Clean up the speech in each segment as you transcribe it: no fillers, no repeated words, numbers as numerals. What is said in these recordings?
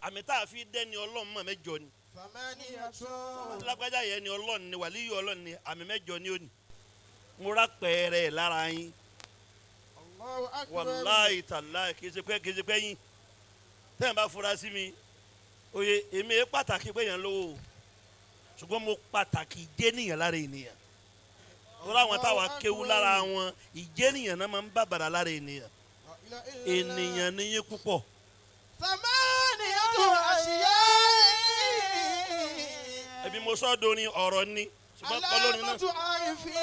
àmì tá a fi dẹ́ni ọlọ́run mọ̀ mẹ́jọ ni. lágbájá yẹn ni ọlọ́run ni wàlíyù ọlọ́run ni àmì mẹ́jọ ni ó ní. mo rà pẹ́ẹ́rẹ́ lára yín. wàláì tàláì kì í ṣe pé yín. tẹ́yìn bá fura sí mi oye èmi ẹ pàtàkì pé yẹn lówó ṣùgbọ́n mo pàtàkì ìjẹ́nìyàn lára ènìyàn. tọ́lá àwọn táwa kéwú lára wọn ìjẹ́nìyàn náà máa ń bàbàrà lára ènìyàn. ènìyàn ni yín púpọ̀. Samaniyatu ashiya. ẹbí mo sọ dorin ọ̀rọ̀ ni ṣùgbọ́n kọ́ lónìí náà. Alamatu arifi.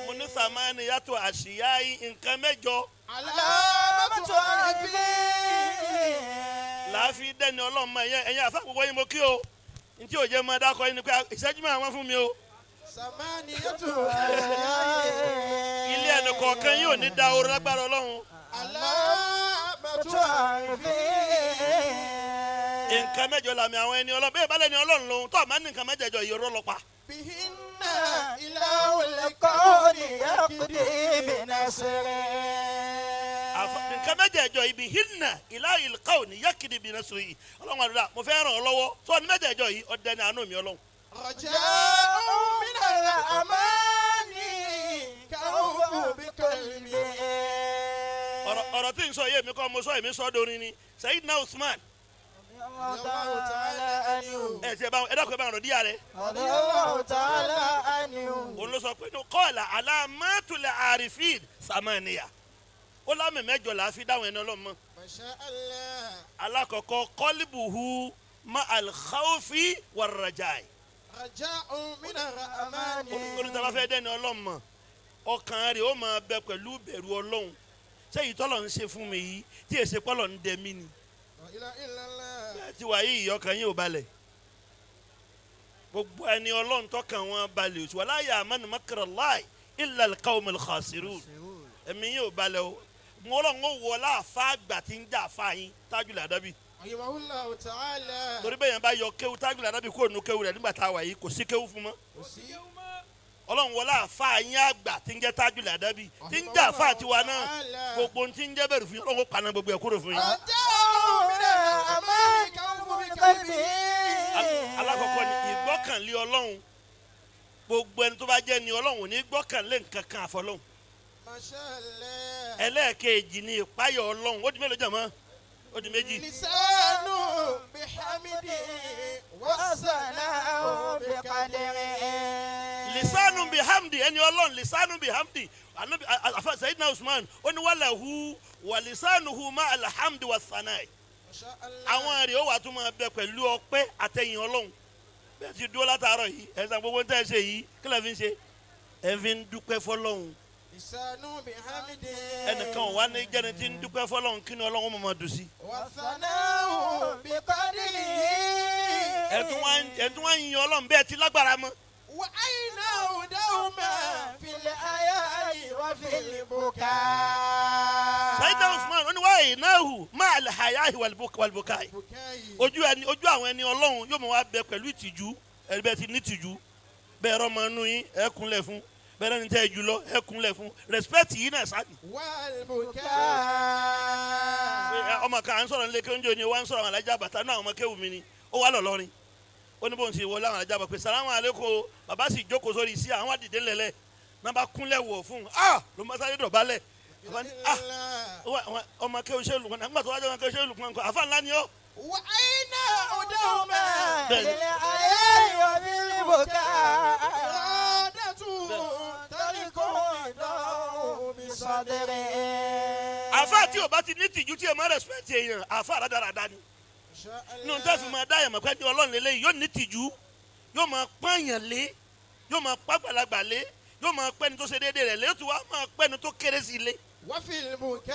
mo ní samaniyatu àṣìyá nǹkan mẹ́jọ. Alamatu arifi. láàfin dẹ́ni ọlọ́mọ ẹ̀yìn àfa gbogbo yín mo kí o ntí òjẹ́ máa dákọ̀ yín ni pé ìṣẹ́jú máa wọ́n fún mi o. Samaniyatu ashiya. ilé ẹni kọ̀ọ̀kan yóò ní da oru lágbára ọlọ́run. Alamatu arifi. nǹkan mẹ́jọ làmì àwọn ẹni ọlọ́run bẹ́ẹ̀ bá lẹ́ni ọlọ́run lòun tó àmọ́ ní nǹkan mẹ́jọ yìí rọ́ lọ́pa. Bihinna ilahul qawli yaqdi binasri. nǹkan mẹ́jọ ibi hinna ilahil qawli yaqdi binasri ọlọ́run àdúrà mo fẹ́ ràn ọ́ lọ́wọ́ tó ní mẹ́jọ yìí ọ̀dẹ ni àánú mi ọlọ́run. Raja'un min al-amani kawfu bi qalbi. ọ̀rọ̀ tí n sọ yé mi kọ́ mo sọ èmi sọ dorin ni Sayyidina Usman Allahu ta'ala anhu. ẹ dákun ẹ bá ń rọ̀ díyà rẹ̀. Allahu ta'ala anhu. òun ló sọ pé qala alamatul arifin samaniya ó lámì mẹ́jọ là á fi dáhùn ẹni ọlọ́mọ. Masha Allah. alákọ̀ọ́kọ́ qalbuhu ma'al khawfi war rajai. Raja'un min al-amani. olùtàbá fẹ́ dẹ́ni ọlọ́mọ ọkàn rẹ̀ ó máa bẹ pẹ̀lú bẹ̀rù ọlọ́run sẹ́yìn tọ́lọ̀ ń ṣe fún mi yìí tí èsè pọ́lọ̀ ń dẹ mí ni. La ilaha illallah. bẹ́ẹ̀ ti wà yìí ọkàn yín ò balẹ̀ gbogbo ẹni ọlọ́run tọkàn wọn balẹ̀ oṣù wala ya'manu makrallahi illa al-qawmul khasirun ẹ̀mí yín ò balẹ̀ o mo lọ́n ń wọlé àfa àgbà tí ń jà àfa yín Tajul Adabi Rahimahullahu ta'ala. torí bẹ́ẹ̀ yẹn bá yọ kéwu Tajul Adabi kó nu kéwu rẹ̀ nígbà tá a wà yìí kò sí kéwu fún mọ́ ọlọ́run wọlé àfa yín àgbà tí ń jẹ́ Tajul Adabi tí ń jà àfa tiwa náà gbogbo tí ń jẹ́ bẹ̀rù fún yín ọlọ́run paná gbogbo ẹ̀ kúrò fún yín. Raja'un min al-amani kawfu bi qalbi. alákọ̀ọ́kọ́ ni ìgbọ́kànlé ọlọ́run gbogbo ẹni tó bá jẹ́ ni ọlọ́run ní gbọ́kànlé nǹkan kan àfọlọ́run. Masha Allah. ẹlẹ́ẹ̀kejì ni ìpáyọ̀ ọlọ́run ó di mélòó jàmọ́ ó di méjì. Lisanu bihamdi wa sana'u biqadri. lisanu bihamdi ẹni ọlọ́run lisanu bihamdi anabi afa Sayyidina Usman ó ní walahu wa lisanuhu ma alhamdi wa sanai Masha Allah. àwọn rẹ̀ ó wà tó máa bẹ pẹ̀lú ọpẹ́ àtẹ̀yìn ọlọ́run bẹ́ẹ̀ ti dúró látàárọ̀ yìí ẹ̀sán gbogbo ń tẹ́ ṣe yìí kí lè fi ń ṣe ẹ̀ fi ń dúpẹ́ fọlọ́run Lisanu bihamdi. ẹnìkan wà ní jẹ́ni tí ń dúpẹ́ fọlọ́run kí ni ọlọ́run mọ̀ máa dùn sí. Wa sana'u biqadri. ẹ̀tún wá ń yin ọlọ́run bẹ́ẹ̀ ti lágbára mọ́. Wa aynahu dawma fil aya'i wa fil buka. Sayyidina Usman ó ní wáyé náà ma'al haya'i wal bukai Bukai. ojú àwọn ẹni ọlọ́run yóò mọ̀ wá bẹ pẹ̀lú ìtìjú ẹ̀rí bẹ́ẹ̀ ti ní ìtìjú bẹ́ẹ̀ rọ́mọ inú yín ẹ̀ kúnlẹ̀ fún bẹ́ẹ̀ ní tẹ́ ẹ jùlọ ẹ̀ kúnlẹ̀ fún respect yìí náà sáà Wal buka. ọmọ kan à ń sọ̀rọ̀ nílé kéwọ́njọ́ ni wọ́n ń sọ̀rọ̀ àwọn alájà bàtà náà àwọn ọmọ kéwù mi ni ó wà lọ́lọ́rin ó ní bóun ti wọlé àwọn alájà bàtà pé salamu aleykum bàbá sì jókòó sórí iṣẹ́ àwọn àdìdé ńlẹ̀lẹ̀ náà bá kúnlẹ̀ wọ̀ fún un ló má sáré dọ̀bálẹ̀ ọmọ kéwù ṣe lùkọ́ nígbà tó wájú ọmọ kéwù ṣe lùkọ́ nǹkan àfa ńlá ni ó. Wa aynahu dawma Bẹ́ẹ̀ni. fil aya'i wa fil buka. Iradatu tariqu daw bi sadri. àfa tí o bá ti ní tìjú tí o máa respect èèyàn àfa rádaràda ni Masha Allah. nínú tẹ́ fi máa dá àyàmọ̀ pé ní ọlọ́run lélẹ́yìn yóò ní tìjú yóò máa pààyàn lé yóò máa pàgbàlagbà lé yóò máa pẹ́ni tó ṣe déédéé rẹ̀ lé yóò tún wá máa pẹ́ni tó kéré sí lé Wa fil buka.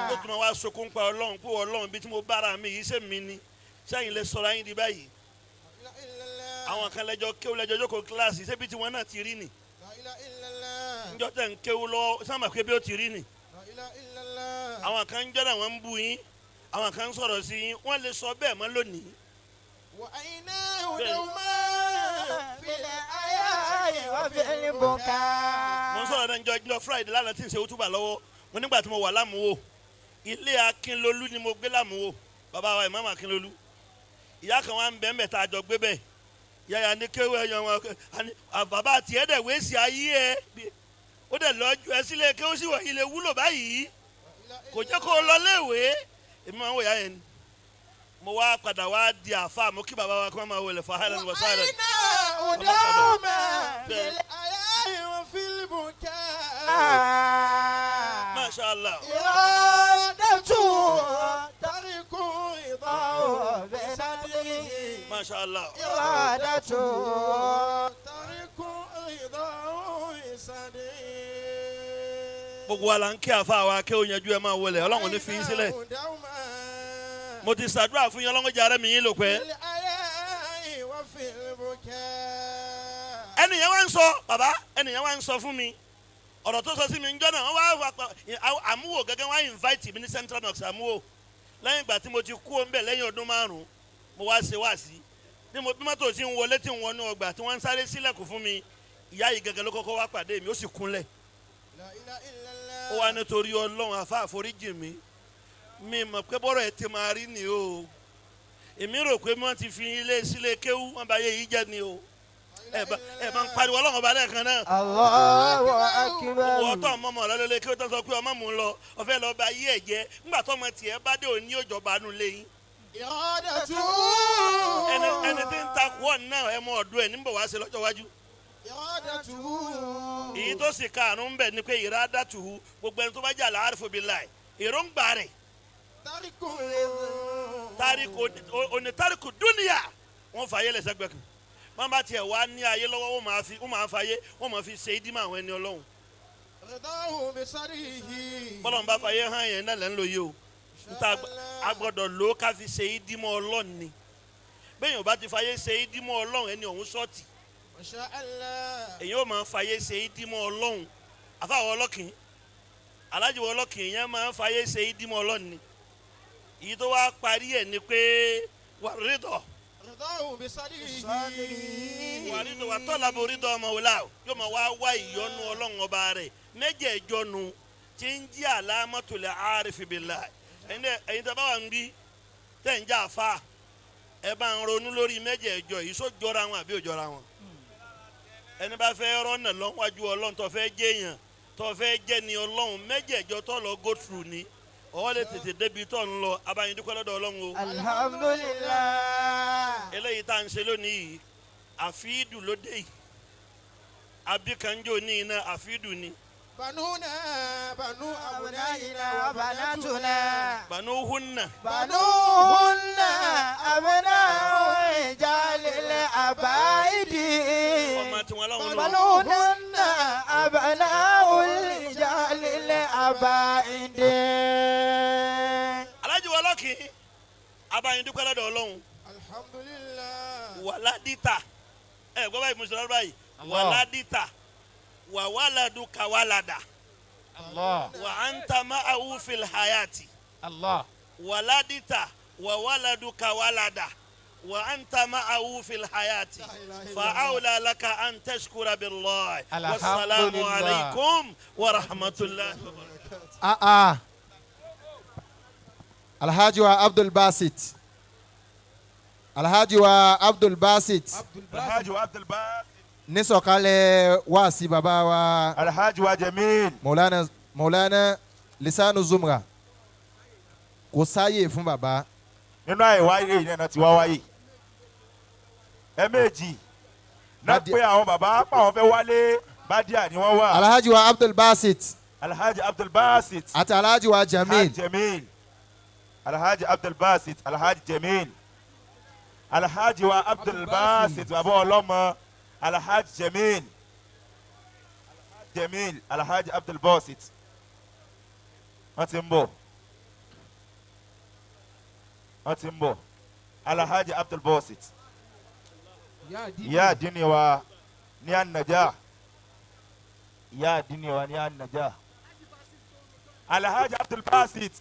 yóò tún máa wá sokún pa ọlọ́run pé ọlọ́run bí tí mo bára mi yìí ṣe mí ni sẹ́yìn lè sọ̀rọ̀ ayín di báyìí La ilaha illallah. àwọn kan lẹ́jọ́ kéwú lẹ́jọ́ jókòó kíláàsì ṣébi tí wọ́n náà ti rí ni La ilaha illallah. níjọ́ tẹ̀ ń kéwú lọ sábà pé bí ó ti rí ni La ilaha illallah. àwọn kan ń jọ́dá wọn ń bú yín àwọn kan ń sọ̀rọ̀ sí yín wọ́n lè sọ bẹ́ẹ̀ mọ́ lónìí Wa aynahu Bẹ́ẹ̀ni. dawma fil aya'i wa fil buka. mo ń sọ̀rọ̀ náà níjọ́ Friday lánàá tí ń ṣe útúbà lọ́wọ́ mo nígbà tí mo wà lámùwò ilé Akínlolú ni mo gbé lámúwò bàbá wa ìmáàmù Akínlolú ìyá kan wà ń bẹ́ẹ̀ mẹ́ta àjọ gbé bẹ́ẹ̀ yàyà ní kéwé ẹ̀yàn wọn bàbá àti ẹ̀dẹ̀ wéṣì ayé ẹ̀ ó dẹ̀ lọ́jú ẹ sílé kéwé sí wọ̀nyí lè wúlò báyìí kò jẹ́ kó lọ léèwé èmi máa ń wò yá yẹn ni mo wá padà wá di àfa mo kí bàbá wa kí wọ́n máa wọlé fa hàlẹ́ wọ sáyẹn. Masha Allah. Masha Allah. Gbogbo wa la ń kí àfa wa kí o yanjú ẹ máa wọlé Ọlọ́run ní fi yín sílẹ̀. Mo ti ṣàdúrà fún yín Ọlọ́run jàre mi yín lò pẹ́. Ẹnìyẹn wá ń sọ bàbá ẹnìyẹn wá ń sọ fún mi ọ̀rọ̀ tó sọ sí mi ń jọ́ náà wọ́n wá àmúwò gẹ́gẹ́ wọ́n á invite mi ní Central Knox àmúwò lẹ́yìn ìgbà tí mo ti kú ọ̀nbẹ lẹ́yìn ọdún 5 mo wá ṣe wá sí bí mọ́tò ti ń wọlé tí ń wọnú ọgbà tí wọ́n ń sáré sílẹ̀kùn fún mi ìyá yìí gẹ́gẹ́ ló kọ́kọ́ wá pàdé mi ó sì kúnlẹ̀ ó wá nítorí Ọlọ́run àfa àforíjì mi mọ̀ pé bọ́rọ̀ ẹ̀ ti máa rí ni o èmi rò pé wọ́n ti fi ilé sílé kéwú wọ́n bá yé yìí jẹ́ ni o ẹ bá ń pariwo Ọlọ́run ọba lẹ́ẹ̀kan náà. Allahu akbar. owó ọtọ ọmọ ọmọ lọlọlẹ kí ó tó sọ pé ọmọ mò ń lọ ọfẹ lọ bá yí ẹ jẹ nígbà tó ọmọ tiẹ̀ bá dé òní òjọba nù lẹ́yìn. Iradatu. ẹni tí ń takò ọ náà ẹ mọ ọdún ẹ níbo wàá ṣe lọ́jọ́ iwájú. Iradatu. èyí tó sì karùn-ún bẹ̀ ni pé iradatu gbogbo ẹni tó bá jà láàrífò bí láì èròǹgbà rẹ̀ tariku dúnìyà wọ́n fà yé lẹ́sẹ̀ gbẹ̀kùn wọ́n bá tiẹ̀ wá ní ayé lọ́wọ́ wọ́n máa fàyè wọ́n máa fi ṣe ìdímọ̀ àwọn ẹni Ọlọ́run. bọ́lọ̀ ń bá fàyè hàn yẹn náà lẹ́ ń lò yìí o níta agbọ́dọ̀ lò ó ká fi ṣe ìdímọ̀ Ọlọ́run ni bẹ́ẹ̀ yóò bá ti fàyè ṣe ìdímọ̀ Ọlọ́run ẹni ọ̀hún ṣọ́ọ̀tì èyí ó máa fàyè ṣe ìdímọ̀ Ọlọ́run àfàwọ̀ ọlọ́kìn alájùwọ̀ ọlọ́kìn yẹn máa ń fàyè ṣe ìdímọ̀ Ọlọ́run ni èyí tó wá parí ẹ̀ ni pé wàrídọ̀ wàrídọ̀ wà tọ́lá borídọ̀ ọmọ wòlá yóò máa wá ìyọ́nú Ọlọ́run ọba rẹ̀ mẹ́jẹ̀ẹ̀jọ nu tí ń jí àlámọ́tòlẹ̀ àárífi billah ẹ̀yin tẹ́ bá wà ń bí tẹ́ ń jà fa ẹ bá ń ronú lórí mẹ́jẹ̀ẹ̀jọ yìí só jọra wọn àbí ò jọra wọn ẹni bá fẹ́ rọ́nà lọ́wájú Ọlọ́run tó fẹ́ jẹ́yàn tó fẹ́ jẹ́ ni Ọlọ́run mẹ́jẹ̀ẹ̀jọ tó lọ go through ni ọwọ́ lè tètè débi tó ń lọ abayín dúpẹ́ lọ́dọ̀ Ọlọ́run o. Alhamdulillah. eléyìí tá à ń ṣe lónìí àfíìdù ló dé yìí abikanjo ní iná àfíìdù ni. Banuna banu abnaina wa banatuna. Banuhunna abna'u rijalil abaidi. ọmọ tí wọn lọ́wọ́ lọ. Banuhunna abna'u rijalil abaidi. alájú ọlọ́kìn abayín dúpẹ́ lọ́dọ̀ Ọlọ́run. Alhamdulillah. Waladita gbọ́ báyìí mùsùlùmí báyìí waladita wa waladuka walada Allah. wa anta ma'ahu fil hayati Allah. waladita wa waladuka walada wa anta ma'ahu fil hayati fa awla laka an tashkura billahi wassalamu alaikum wa rahmatullahi wa barakatuh. Alhaji wa Abdul Basit. Alhaji wa Abdul Basit. Alhaji wa Abdul Basit. Nísọ̀kalẹ̀ wá sí bàbá wa. Alhaji wa Jamil. Maulana Lisanu Zumra. Kò sáyè fún bàbá. Nínú àìwáyé yìí náà ti wá wáyé. Ẹ̀ẹ̀mejì náà pé àwọn bàbá pa àwọn fẹ́ wálé Bádíà ni wọ́n wà. Alhaji wa Abdul Basit. Alhaji Abdul Basit. Àti Alhaji wa Jamil. Alhaji Jamil. Alhaji Abdul Basit. Alhaji Jamil. Alhaji wa Abdul Basit. Bàbá ọlọ́mọ. Alhaji Jamil. Jamil. Alhaji Abdul Basit. Wọ́n ti ń bọ̀. Wọ́n ti ń bọ̀. Alhaji Abdul Basit. Ìyá àdínní wa ní ànàjà. Ìyá àdínní wa ní ànàjà. Alhaji Abdul Basit.